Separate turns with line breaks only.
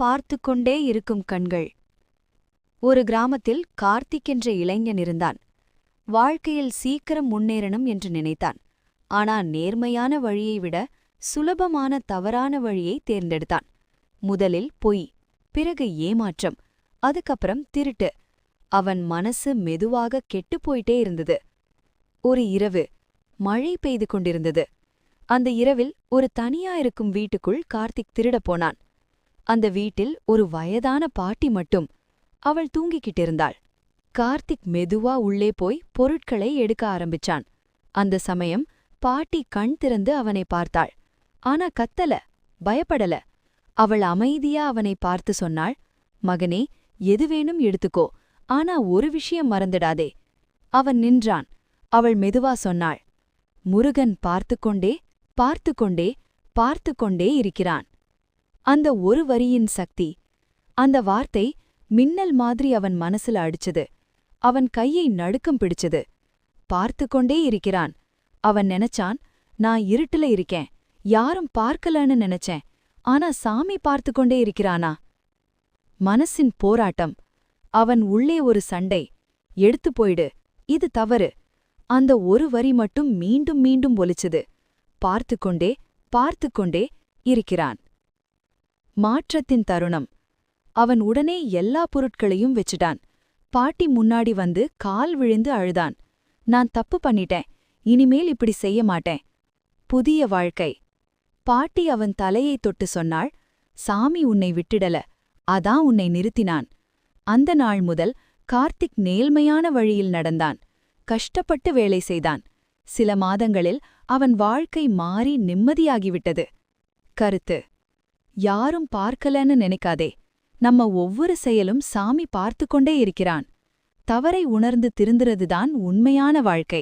பார்த்து கொண்டே இருக்கும் கண்கள். ஒரு கிராமத்தில் கார்த்திக் என்ற இளைஞன் இருந்தான். வாழ்க்கையில் சீக்கிரம் முன்னேறணும் என்று நினைத்தான். ஆனா நேர்மையான வழியை விட சுலபமான தவறான வழியை தேர்ந்தெடுத்தான். முதலில் பொய், பிறகு ஏமாற்றம், அதுக்கப்புறம் திருட்டு. அவன் மனசு மெதுவாக கெட்டுப்போயிட்டே இருந்தது. ஒரு இரவு மழை பெய்து கொண்டிருந்தது. அந்த இரவில் ஒரு தனியா இருக்கும் வீட்டுக்குள் கார்த்திக் திருடப் போனான். அந்த வீட்டில் ஒரு வயதான பாட்டி மட்டும். அவள் தூங்கிக்கிட்டிருந்தாள். கார்த்திக் மெதுவா உள்ளே போய் பொருட்களை எடுக்க ஆரம்பிச்சான். அந்த சமயம் பாட்டி கண் திறந்து அவனை பார்த்தாள். ஆனா கத்தல, பயப்படல. அவள் அமைதியா அவனை பார்த்து சொன்னாள், மகனே, எது வேணும் எடுத்துக்கோ, ஆனா ஒரு விஷயம் மறந்துடாதே. அவன் நின்றான். அவள் மெதுவா சொன்னாள், முருகன் பார்த்துக்கொண்டே பார்த்துக்கொண்டே பார்த்துக்கொண்டே இருக்கிறான். அந்த ஒரு வரியின் சக்தி, அந்த வார்த்தை மின்னல் மாதிரி அவன் மனசுல அடிச்சது. அவன் கையை நடுக்கம் பிடிச்சது. பார்த்துக்கொண்டே இருக்கிறான். அவன் நினைச்சான், நான் இருட்டுல இருக்கேன், யாரும் பார்க்கலன்னு நினைச்சேன், ஆனா சாமி பார்த்துக்கொண்டே இருக்கிறானா? மனசின் போராட்டம். அவன் உள்ளே ஒரு சண்டை. எடுத்து போயிடு, இது தவறு. அந்த ஒரு வரி மட்டும் மீண்டும் மீண்டும் ஒலிச்சுது. பார்த்துக்கொண்டே பார்த்துக்கொண்டே இருக்கிறான். மாற்றத்தின் தருணம். அவன் உடனே எல்லா பொருட்களையும் வச்சிட்டான். பாட்டி முன்னாடி வந்து கால் விழுந்து அழுதான். நான் தப்பு பண்ணிட்டேன், இனிமேல் இப்படி செய்ய மாட்டேன். புதிய வாழ்க்கை. பாட்டி அவன் தலையை தொட்டு சொன்னாள், சாமி உன்னை விட்டுடல, அதான் உன்னை நிறுத்தினான். அந்த நாள் முதல் கார்த்திக் நேர்மையான வழியில் நடந்தான். கஷ்டப்பட்டு வேலை செய்தான். சில மாதங்களில் அவன் வாழ்க்கை மாறி நிம்மதியாகிவிட்டது. கருத்து: யாரும் பார்க்கலன்னு நினைக்காதே. நம்ம ஒவ்வொரு செயலும் சாமி பார்த்துக்கொண்டே இருக்கிறான். தவறை உணர்ந்து திருந்துறதுதான் உண்மையான வாழ்க்கை.